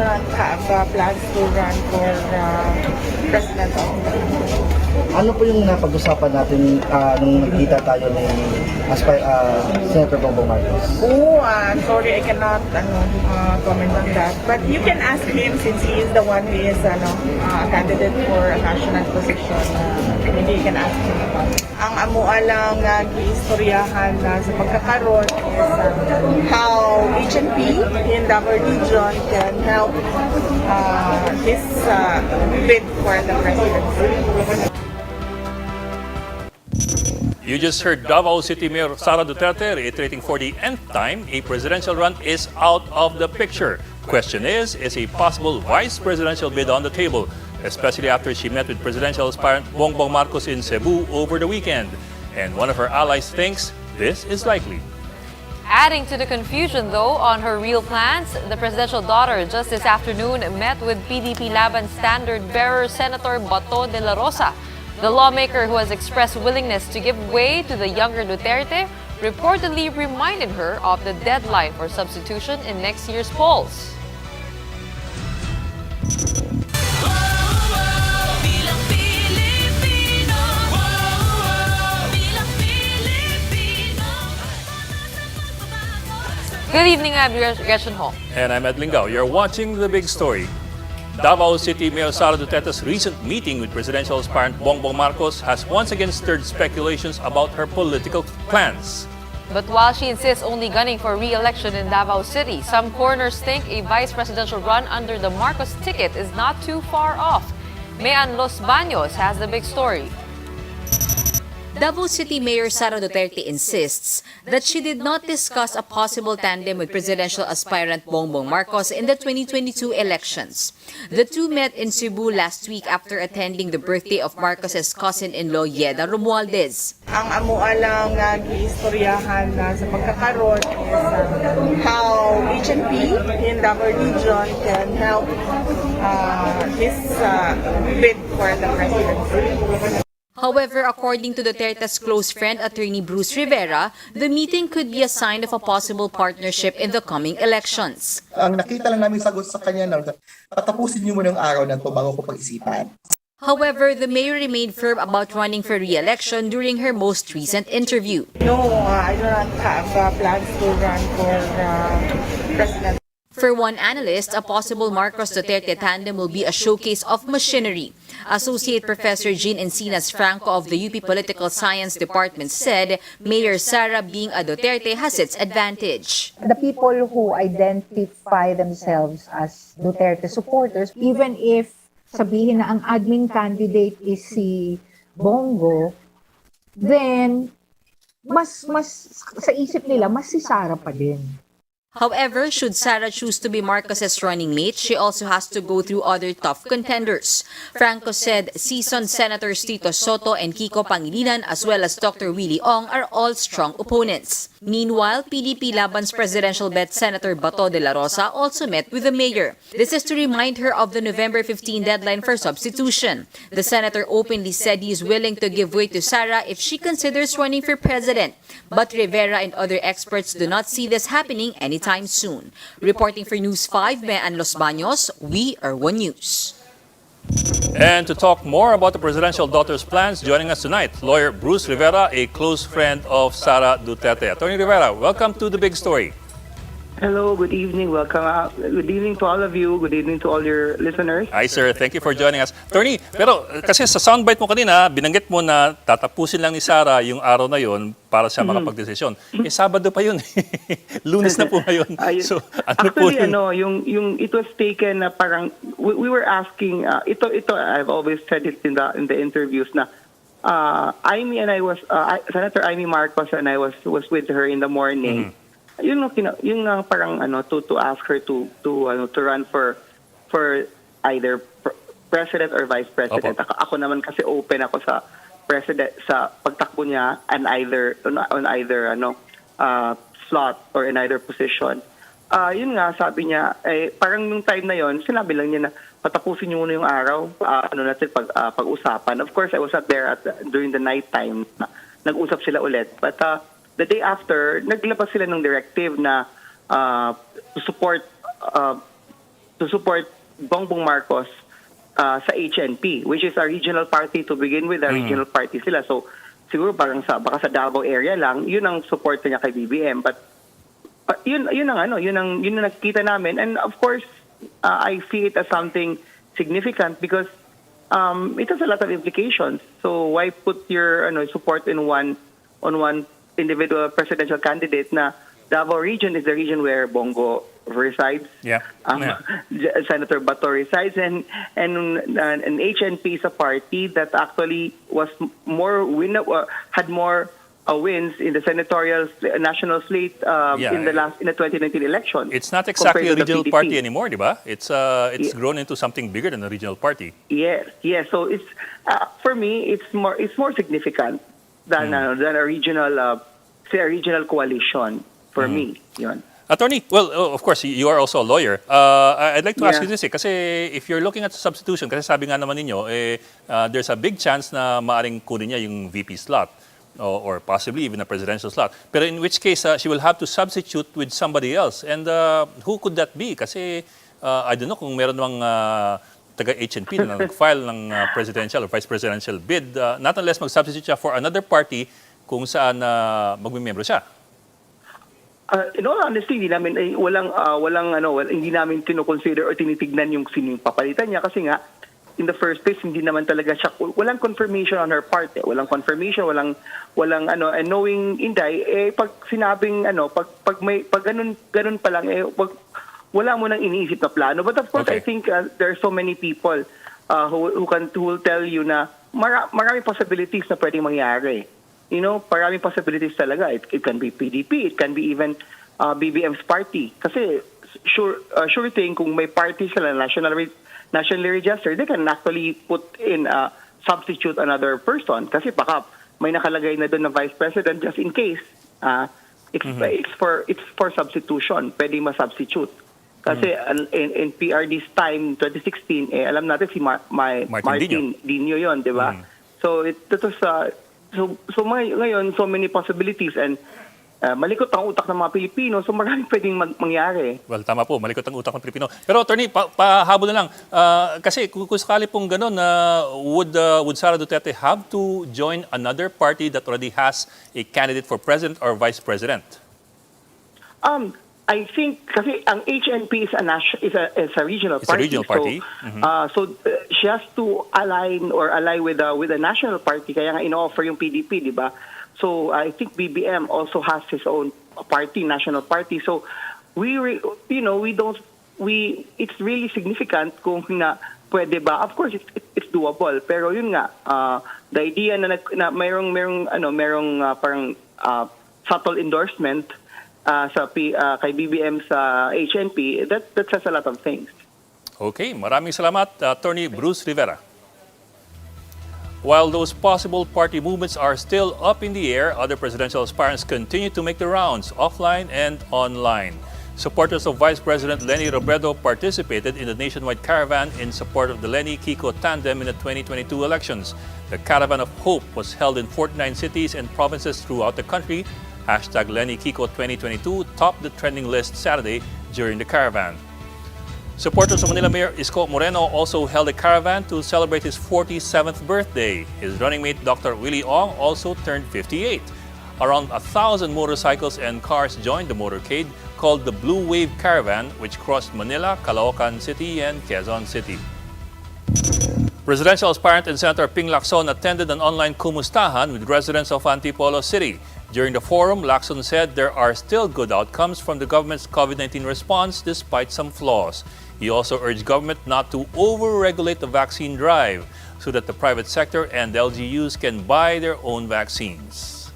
don't have plans to run for president of the Ano po yung napag-usapan natin nung nagkita tayo ni Senator Bongbong Marcos? Oh, sorry, I cannot comment on that. But you can ask him since he is the one who is a candidate for a national position. Maybe you can ask him about it. Ang amua lang giistoryahan sa pagkakaroon is how HNP in Davao region can help this bid for the presidency. You just heard Davao City Mayor Sara Duterte reiterating for the nth time a presidential run is out of the picture. Question is a possible vice presidential bid on the table, especially after she met with presidential aspirant Bongbong Marcos in Cebu over the weekend. And one of her allies thinks this is likely. Adding to the confusion, though, on her real plans, the presidential daughter just this afternoon met with PDP Laban standard bearer Senator Bato de la Rosa. The lawmaker, who has expressed willingness to give way to the younger Duterte, reportedly reminded her of the deadline for substitution in next year's polls. Good evening, I'm Gretchen Ho. And I'm Ed Lingao. You're watching The Big Story. Davao City Mayor Sara Duterte's recent meeting with presidential aspirant Bongbong Marcos has once again stirred speculations about her political plans. But while she insists only gunning for re-election in Davao City, some corners think a vice presidential run under the Marcos ticket is not too far off. Mayan Los Baños has the big story. Davao City Mayor Sara Duterte insists that she did not discuss a possible tandem with presidential aspirant Bongbong Marcos in the 2022 elections. The two met in Cebu last week after attending the birthday of Marcos's cousin-in-law Yeda Romualdez. Ang amua lang giistoryahan sa pagkakaroon is how HNP in Davao region can help this bid for the presidency. However, according to Duterte's close friend, attorney Bruce Rivera, the meeting could be a sign of a possible partnership in the coming elections. Ang nakita lang namin sagot sa kanya na patapusin niyo muna yung araw na ito bago ko pag-isipan. However, the mayor remained firm about running for re-election during her most recent interview. No, I do not have plans to run for president. For one analyst, a possible Marcos-Duterte tandem will be a showcase of machinery. Associate Professor Jean Encinas Franco of the UP Political Science Department said Mayor Sara being a Duterte has its advantage. The people who identify themselves as Duterte supporters, even if sabihin na ang admin candidate is si Bongo, then mas sa isip nila, mas si Sara pa din. However, should Sara choose to be Marcos's running mate, she also has to go through other tough contenders. Franco said seasoned Senators Tito Soto and Kiko Pangilinan as well as Dr. Willie Ong are all strong opponents. Meanwhile, PDP Laban's presidential bet Senator Bato de la Rosa also met with the mayor. This is to remind her of the November 15 deadline for substitution. The senator openly said he is willing to give way to Sara if she considers running for president. But Rivera and other experts do not see this happening anytime soon. Reporting for News 5, Mayan Los Baños, we are One News. And to talk more about the presidential daughter's plans, joining us tonight, lawyer Bruce Rivera, a close friend of Sara Duterte. Attorney Rivera, welcome to The Big Story. Hello, good evening. Welcome out. Good evening to all of you. Good evening to all your listeners. Hi sir, thank you for joining us. Attorney, pero kasi sa soundbite mo kanina, binanggit mo na tatapusin lang ni Sara yung araw na yon para siya makapagdesisyon. Sabado pa yun. Lunes na po ngayon. So, ano po yun? Yung it was taken na parang we were asking ito I've always said it in the interviews na Amy and I was Senator Amy Marcos and I was with her in the morning. Yun parang to ask her to run for either president or vice president. Ako naman kasi open ako sa president sa pagtakbo niya on either slot or in either position. Yun nga sabi niya parang nung time na yon sinabi lang niya na patapusin niyo muna yung araw natin pag-usapan. Of course I was not there during the night time. Nag-usap sila ulit but the day after, naglabas sila ng directive na to support to support Bongbong Marcos sa HNP, which is a regional party to begin with, a regional party sila. So siguro baka sa Davao area lang, yun ang support niya kay BBM. But yun ang nakikita namin. And of course, I see it as something significant because it has a lot of implications. So why put your support on one individual presidential candidate na Davao region is the region where Bongo resides. Senator Bato resides, and HNP is a party that actually was had more wins in the senatorial national slate in the 2019 election. It's not exactly a compared to the regional PDP. party anymore, di ba? It's grown into something bigger than a regional party. Yes. So it's for me, it's more significant than a regional coalition for me. Yun. Attorney, well, of course, you are also a lawyer. I'd like to ask you this kasi if you're looking at substitution, kasi sabi nga naman ninyo, there's a big chance na maaring kunin niya yung VP slot or possibly even a presidential slot. Pero in which case, she will have to substitute with somebody else. And who could that be? Kasi I don't know kung meron namang taga-HNP na nag-file ng presidential or vice presidential bid, not unless mag-substitute siya for another party kung saan magmimembro siya. In all honesty, hindi namin hindi namin kino-consider or tinitignan yung sino yung papalitan niya kasi nga in the first place hindi naman talaga siya, walang confirmation on her part. Walang confirmation, walang and knowing Inday pag sinabing pag ganun pa lang wala mo nang iniisip na plano. But of course, Okay. I think there are so many people who will tell you na maraming possibilities na pwedeng mangyari. Maraming possibilities talaga. It can be PDP, it can be even BBM's party. Kasi sure thing kung may party sila nationally registered, they can actually put in substitute another person. Kasi baka may nakalagay na doon na vice president just in case. It's for substitution. Pwede ma-substitute. Kasi in PRD's time, 2016, alam natin si Martin Dino yun, di ba? So that was So ngayon, so many possibilities and malikot ang utak ng mga Pilipino, so maraming pwedeng mangyari. Well, tama po, malikot ang utak ng Pilipino. Pero attorney, pahabol na lang. Kasi kung sakali pong gano'n, would Sara Duterte have to join another party that already has a candidate for president or vice president? I think kasi ang HNP is a regional It's party. a regional party. So she has to ally with a national party kaya nga ino-offer yung PDP, di ba? So I think BBM also has his own party, national party. So it's really significant kung na pwede ba. Of course it's doable, pero yun nga the idea na mayroong parang subtle endorsement kay BBM sa HNP, that says a lot of things. Okay, maraming salamat, Attorney Bruce Rivera. While those possible party movements are still up in the air, other presidential aspirants continue to make the rounds offline and online. Supporters of Vice President Leni Robredo participated in the nationwide caravan in support of the Leni-Kiko tandem in the 2022 elections. The Caravan of Hope was held in 49 cities and provinces throughout the country. #LeniKiko 2022 topped the trending list Saturday during the caravan. Supporters of Manila Mayor Isko Moreno also held a caravan to celebrate his 47th birthday. His running mate Dr. Willie Ong also turned 58. Around 1,000 motorcycles and cars joined the motorcade called the Blue Wave Caravan, which crossed Manila, Caloocan City, and Quezon City. Presidential aspirant and Senator Ping Lacson attended an online kumustahan with residents of Antipolo City. During the forum, Lacson said there are still good outcomes from the government's COVID-19 response despite some flaws. He also urged government not to over-regulate the vaccine drive so that the private sector and LGUs can buy their own vaccines.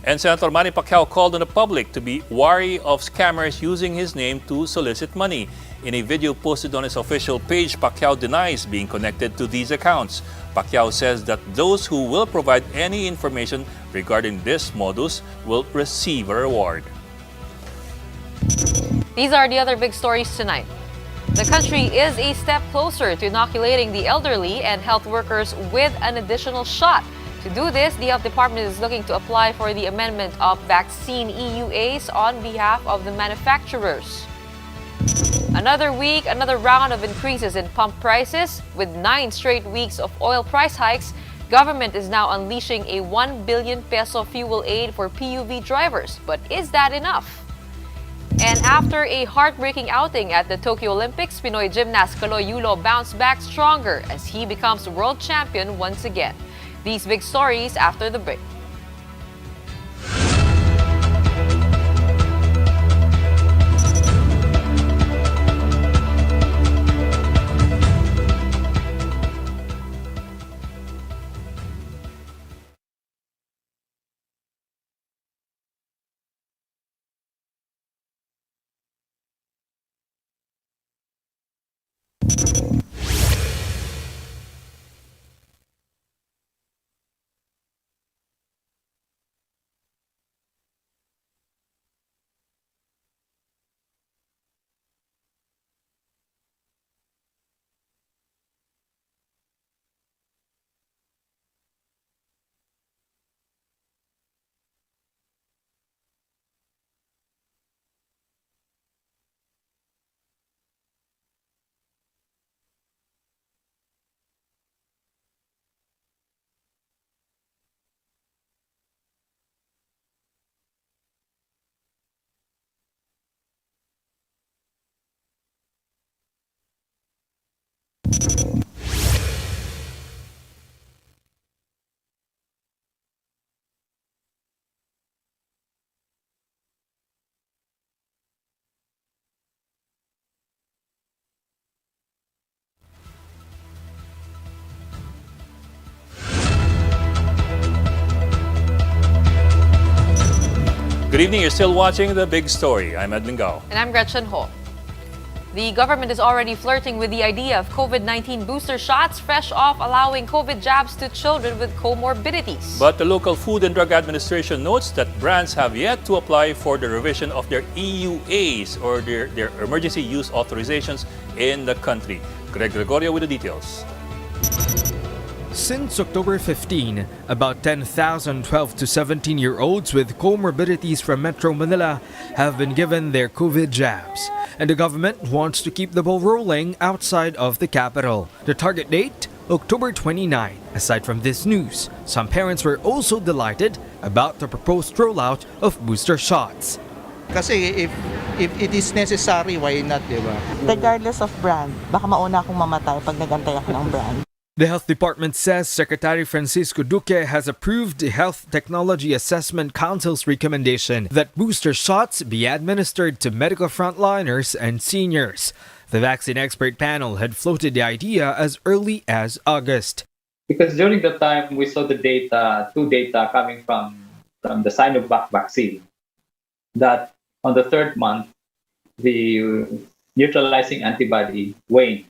And Senator Manny Pacquiao called on the public to be wary of scammers using his name to solicit money. In a video posted on his official page, Pacquiao denies being connected to these accounts. Pacquiao says that those who will provide any information regarding this modus will receive a reward. These are the other big stories tonight. The country is a step closer to inoculating the elderly and health workers with an additional shot. To do this, the Health Department is looking to apply for the amendment of vaccine EUAs on behalf of the manufacturers. Another week, another round of increases in pump prices. With 9 straight weeks of oil price hikes, government is now unleashing a 1 billion peso fuel aid for PUV drivers. But is that enough? And after a heartbreaking outing at the Tokyo Olympics, Pinoy gymnast Caloy Yulo bounced back stronger as he becomes world champion once again. These big stories after the break. Good evening. You're still watching The Big Story. I'm Edmund Gao. And I'm Gretchen Ho. The government is already flirting with the idea of COVID-19 booster shots, fresh off allowing COVID jabs to children with comorbidities. But the local Food and Drug Administration notes that brands have yet to apply for the revision of their EUAs or their emergency use authorizations in the country. Greg Gregorio with the details. Since October 15, about 10,000 12 to 17-year-olds with comorbidities from Metro Manila have been given their COVID jabs. And the government wants to keep the ball rolling outside of the capital. The target date, October 29. Aside from this news, some parents were also delighted about the proposed rollout of booster shots. Kasi if it is necessary, why not, di ba? Regardless of brand, baka mauna akong mamatay pag nagantay ako ng brand. The Health Department says Secretary Francisco Duque has approved the Health Technology Assessment Council's recommendation that booster shots be administered to medical frontliners and seniors. The vaccine expert panel had floated the idea as early as August. Because during the time we saw the data coming from the Sinovac vaccine, that on the 3rd month, the neutralizing antibody waned.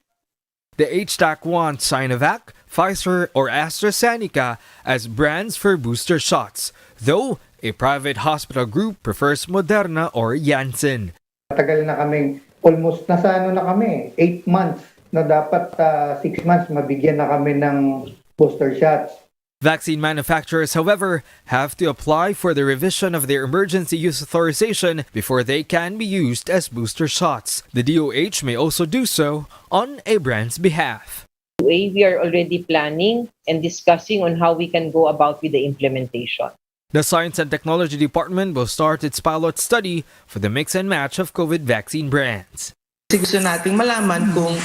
The HTAC wants Sinovac, Pfizer, or AstraZeneca as brands for booster shots, though a private hospital group prefers Moderna or Janssen. Matagal na kaming, almost nasa na kami, 8 months na dapat 6 months mabigyan na kami ng booster shots. Vaccine manufacturers, however, have to apply for the revision of their emergency use authorization before they can be used as booster shots. The DOH may also do so on a brand's behalf. We are already planning and discussing on how we can go about with the implementation. The Science and Technology Department will start its pilot study for the mix and match of COVID vaccine brands. Gusto nating malaman kung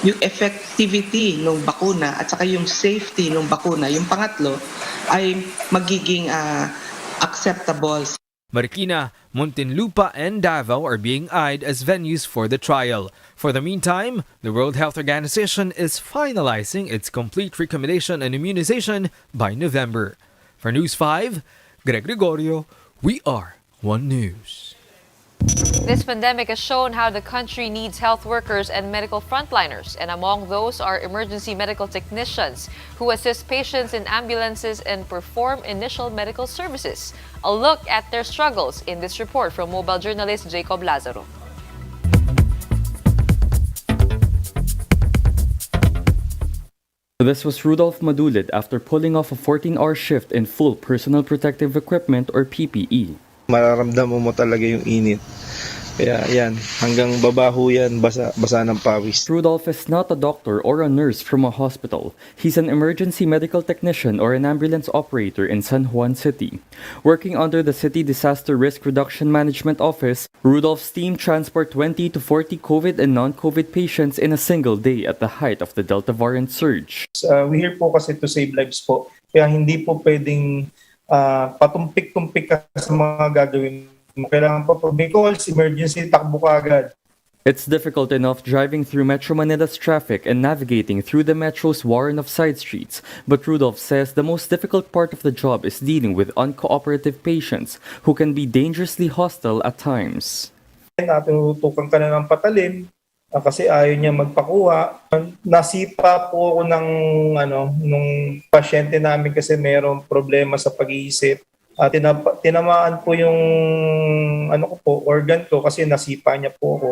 yung effectivity ng bakuna at saka yung safety ng bakuna, yung pangatlo, ay magiging acceptable. Marikina, Muntinlupa, and Davao are being eyed as venues for the trial. For the meantime, the World Health Organization is finalizing its complete recommendation on immunization by November. For News 5, Greg Gregorio, we are One News. This pandemic has shown how the country needs health workers and medical frontliners, and among those are emergency medical technicians who assist patients in ambulances and perform initial medical services. A look at their struggles in this report from mobile journalist Jacob Lazaro. This was Rudolph Madulit after pulling off a 14-hour shift in full personal protective equipment or PPE. Mararamdaman mo talaga yung init. Kaya yan, hanggang babaho yan, basa ng pawis. Rudolph is not a doctor or a nurse from a hospital. He's an emergency medical technician or an ambulance operator in San Juan City. Working under the City Disaster Risk Reduction Management Office, Rudolph's team transport 20 to 40 COVID and non-COVID patients in a single day at the height of the Delta variant surge. We here po kasi to save lives po. Kaya hindi po pwedeng patumpik-tumpik ka sa mga gagawin. Kailangan po pag may calls, emergency, takbo ka agad. It's difficult enough driving through Metro Manila's traffic and navigating through the Metro's warren of side streets, but Rudolph says the most difficult part of the job is dealing with uncooperative patients who can be dangerously hostile at times. Natutukan ka na ng patalim kasi ayaw niya magpakuha. Nasipa po ako nung pasyente namin kasi mayroong problema sa pag-iisip. Tinamaan po yung organ ko kasi nasipa niya po ako.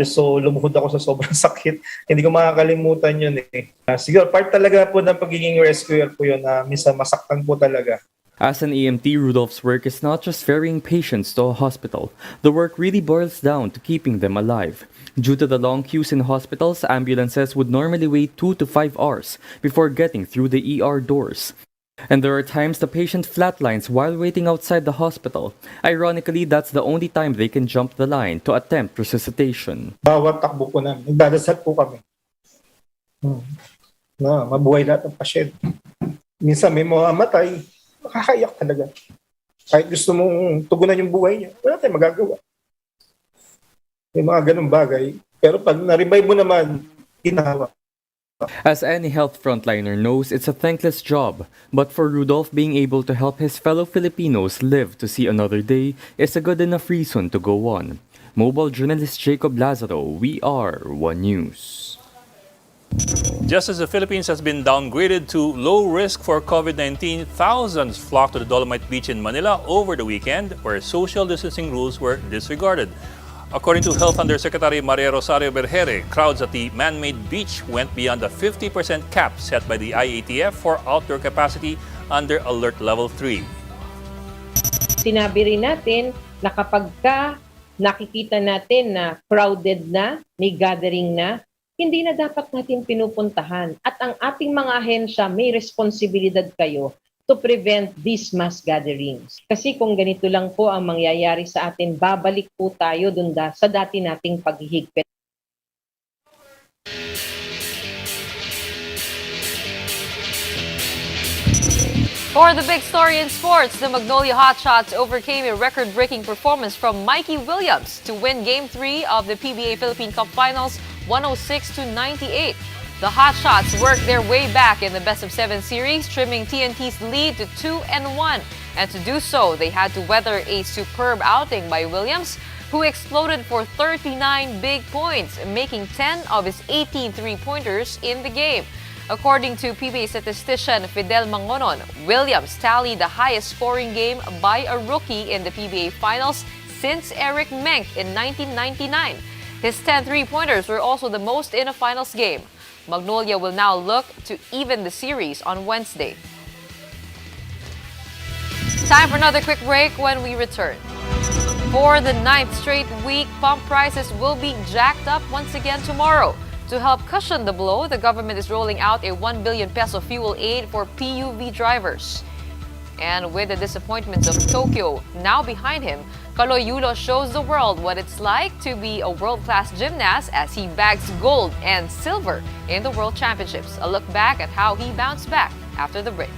So lumuhod ako sa sobrang sakit. Hindi ko makakalimutan yun eh. Siguro part talaga po ng pagiging rescuer po yun na minsan masaktan po talaga. As an EMT, Rudolph's work is not just ferrying patients to a hospital. The work really boils down to keeping them alive. Due to the long queues in hospitals, ambulances would normally wait 2 to 5 hours before getting through the ER doors. And there are times the patient flatlines while waiting outside the hospital. Ironically, that's the only time they can jump the line to attempt resuscitation. Bawat takbo po namin, nagdadasal po kami. Mabuhay lahat ng pasyente. Minsan may mga matay, makakayak talaga. Kahit gusto mong tugunan yung buhay niya, wala tayong magagawa. May mga ganung bagay. Pero pag na-revive mo naman, ginawa. As any health frontliner knows, it's a thankless job. But for Rudolph, being able to help his fellow Filipinos live to see another day is a good enough reason to go on. Mobile journalist Jacob Lazaro, we are One News. Just as the Philippines has been downgraded to low risk for COVID-19, thousands flocked to the Dolomite Beach in Manila over the weekend where social distancing rules were disregarded. According to Health Undersecretary Maria Rosario Berjere, crowds at the Manmade beach went beyond the 50% cap set by the IATF for outdoor capacity under Alert Level 3. Sinabi rin natin na kapag nakikita natin na crowded na, may gathering na, hindi na dapat natin pinupuntahan. At ang ating mga ahensya, may responsibilidad kayo to prevent these mass gatherings. Kasi kung ganito lang po ang mangyayari sa atin, babalik po tayo dun sa dati nating paghihigpit. For the big story in sports, the Magnolia hotshots overcame a record-breaking performance from Mikey Williams to win Game 3 of the PBA Philippine Cup Finals 106-98. The hotshots worked their way back in the best-of-7 series, trimming TNT's lead to 2-1. And to do so, they had to weather a superb outing by Williams, who exploded for 39 big points, making 10 of his 18 three-pointers in the game. According to PBA statistician Fidel Mangonon, Williams tallied the highest scoring game by a rookie in the PBA Finals since Eric Menk in 1999. His 10 three-pointers were also the most in a finals game. Magnolia will now look to even the series on Wednesday. Time for another quick break. When we return. For the 9th straight week, pump prices will be jacked up once again tomorrow. To help cushion the blow, the government is rolling out a 1 billion peso fuel aid for PUV drivers. And with the disappointments of Tokyo now behind him, Caloy Yulo shows the world what it's like to be a world-class gymnast as he bags gold and silver in the World Championships. A look back at how he bounced back after the break.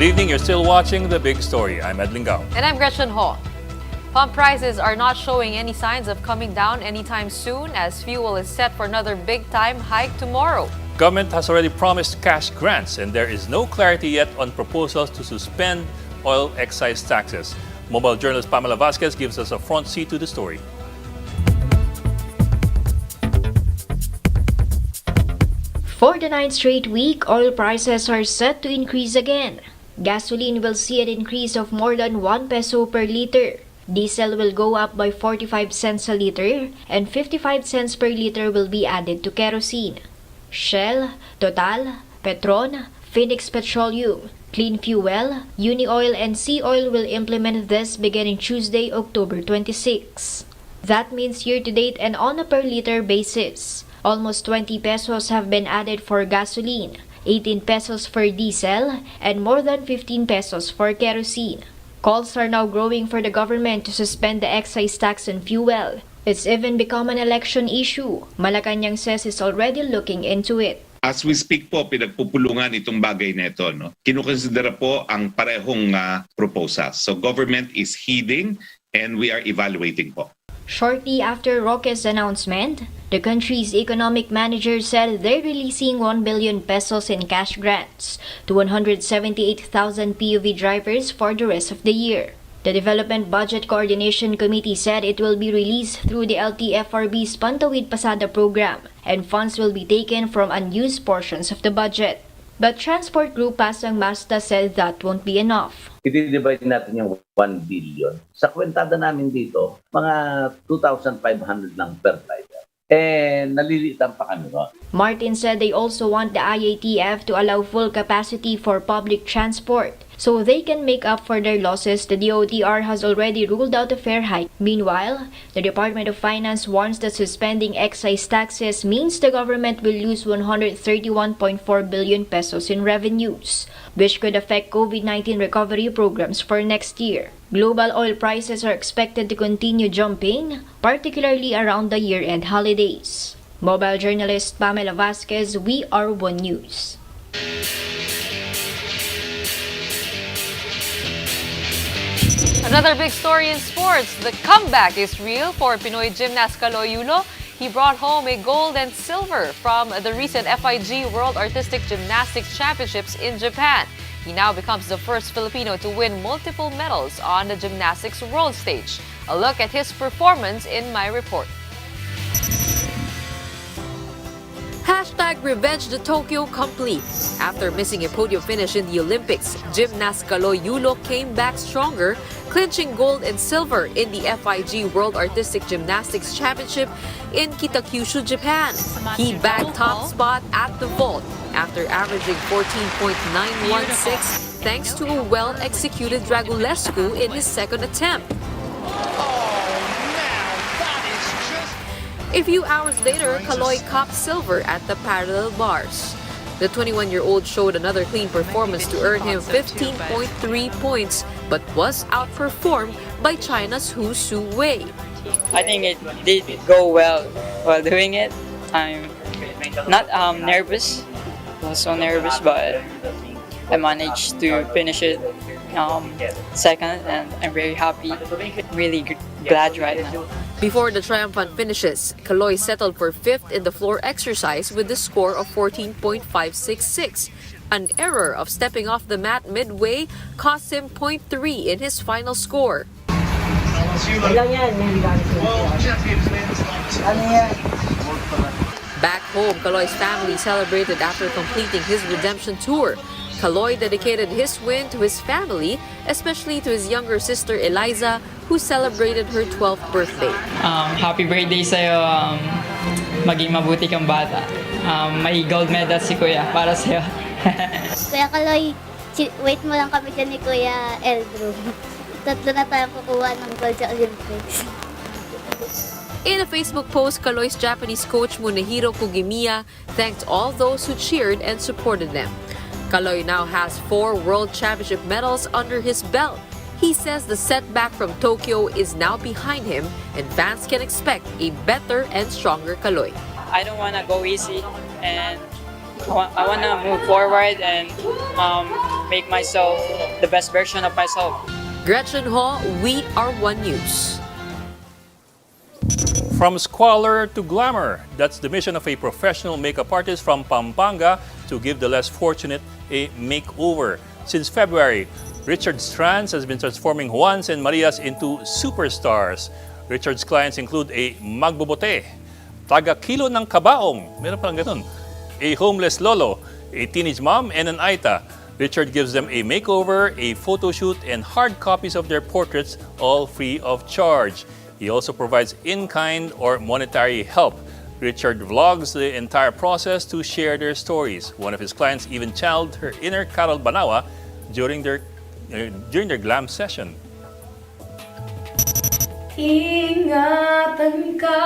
Good evening, you're still watching The Big Story. I'm Ed Lingao. And I'm Gretchen Ho. Pump prices are not showing any signs of coming down anytime soon as fuel is set for another big-time hike tomorrow. Government has already promised cash grants and there is no clarity yet on proposals to suspend oil excise taxes. Mobile journalist Pamela Vasquez gives us a front seat to the story. For the ninth straight week, oil prices are set to increase again. Gasoline will see an increase of more than 1 peso per liter. Diesel will go up by 45 cents a liter and 55 cents per liter will be added to kerosene. Shell, Total, Petron, Phoenix Petroleum, Clean Fuel, Unioil and Sea Oil will implement this beginning Tuesday, October 26. That means year-to-date and on a per-liter basis, almost 20 pesos have been added for gasoline, 18 pesos for diesel, and more than 15 pesos for kerosene. Calls are now growing for the government to suspend the excise tax on fuel. It's even become an election issue. Malacanang says it's already looking into it. As we speak po, pinagpupulungan itong bagay na ito. No? Kinukonsidera po ang parehong proposals. So government is heeding and we are evaluating po. Shortly after Roque's announcement, the country's economic manager said they're releasing 1 billion pesos in cash grants to 178,000 PUV drivers for the rest of the year. The Development Budget Coordination Committee said it will be released through the LTFRB's Pantawid Pasada program and funds will be taken from unused portions of the budget. But Transport Group Pasang Masta said that won't be enough. I-divide natin yung 1 billion. Sa kwentada namin dito, mga 2,500 lang per driver. Nalilitan pa kami ron. Martin said they also want the IATF to allow full capacity for public transport so they can make up for their losses. The DOTR has already ruled out a fare hike. Meanwhile, the Department of Finance warns that suspending excise taxes means the government will lose 131.4 billion pesos in revenues, which could affect COVID-19 recovery programs for next year. Global oil prices are expected to continue jumping, particularly around the year-end holidays. Mobile journalist Pamela Vasquez, We Are One News. Another big story in sports. The comeback is real for Pinoy gymnast Caloy Yulo. He brought home a gold and silver from the recent FIG World Artistic Gymnastics Championships in Japan. He now becomes the first Filipino to win multiple medals on the gymnastics world stage. A look at his performance in my report. #Revenge the Tokyo complete. After missing a podium finish in the Olympics, gymnast Caloy Yulo came back stronger, clinching gold and silver in the FIG World Artistic Gymnastics Championship in Kitakyushu, Japan. He bagged top spot at the vault after averaging 14.916 thanks to a well-executed Dragulescu in his second attempt. A few hours later, Caloy copped silver at the parallel bars. The 21-year-old showed another clean performance to earn him 15.3 points, but was outperformed by China's Hu Su Wei. I think it did go well while doing it. I'm not nervous. I was so nervous, but I managed to finish it second, and I'm very happy, really glad right now. Before the triumphant finishes, Caloy settled for 5th in the floor exercise with a score of 14.566. An error of stepping off the mat midway cost him 0.3 in his final score. Back home, Caloy's family celebrated after completing his redemption tour. Caloy dedicated his win to his family, especially to his younger sister Eliza, who celebrated her 12th birthday. Happy birthday sa'yo. Maging mabuti kang bata. May gold medal si Kuya para sa'yo. Kuya Caloy, wait mo lang kami dyan ni Kuya Eldro. Tatlo na tayong kukuha ng gold sa Olympics. In a Facebook post, Caloy's Japanese coach Munehiro Kugimiya thanked all those who cheered and supported them. Caloy now has 4 World Championship medals under his belt. He says the setback from Tokyo is now behind him and fans can expect a better and stronger Caloy. I don't want to go easy, and I want to move forward and make myself the best version of myself. Gretchen Ho, We Are One News. From squalor to glamour, that's the mission of a professional makeup artist from Pampanga to give the less fortunate a makeover. Since February, Richard Strands has been transforming Juans and Marias into superstars. Richard's clients include a magbobote, taga-kilo ng kabaong, meron palang ganun, a homeless lolo, a teenage mom, and an aita. Richard gives them a makeover, a photo shoot, and hard copies of their portraits, all free of charge. He also provides in-kind or monetary help. Richard vlogs the entire process to share their stories. One of his clients even channeled her inner Carol Banawa during their glam session. Ingatan ka,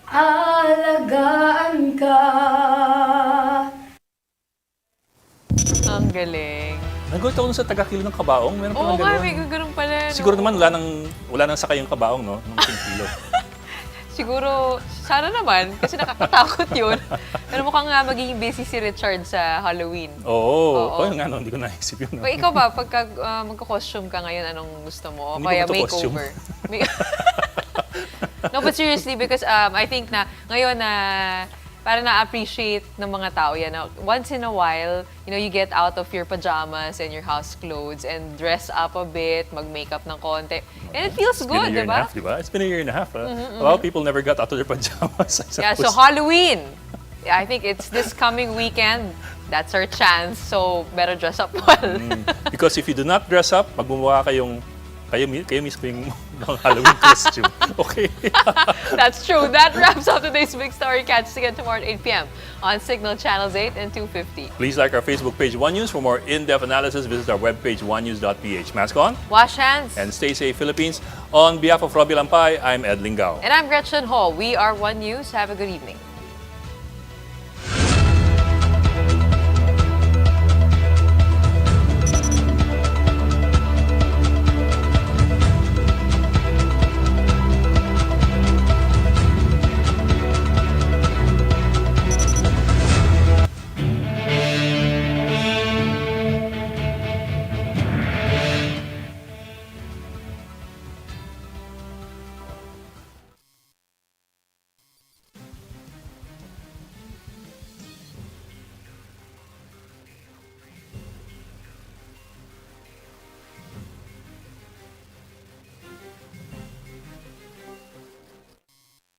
alagaan ka. Ang galing. Nagulat ako sa taga-kilo ng kabaong. Meron Oo palang nga, ganun. may ganun pala. Siguro naman wala nang sakay yung kabaong, no? Nung 10 kilo. Siguro, sana naman, kasi nakakatakot yun. Pero mukhang nga magiging busy si Richard sa Halloween. Oo. Oh, nga, no, hindi ko naisip yun. No? Ikaw ba, pagka magka-costume ka ngayon, anong gusto mo? O Hindi kaya ko costume. makeover? No, but seriously, because I think na ngayon na para na-appreciate ng mga tao yan. Once in a while, you get out of your pajamas and your house clothes and dress up a bit, mag-makeup ng konti. And it feels good, di ba? It's been a year and a half. A lot of people never got out of their pajamas. Yeah, so Halloween. I think it's this coming weekend. That's our chance. So, better dress up well. Because if you do not dress up, magmumukha kayo mismo yung Halloween costume. Okay. That's true. That wraps up today's Big Story. Catch us again tomorrow at 8 p.m. on Signal Channels 8 and 250. Please like our Facebook page, One News. For more in-depth analysis, visit our webpage, onenews.ph. Mask on. Wash hands. And stay safe, Philippines. On behalf of Robbie Lampay, I'm Ed Lingao. And I'm Gretchen Ho. We are One News. Have a good evening.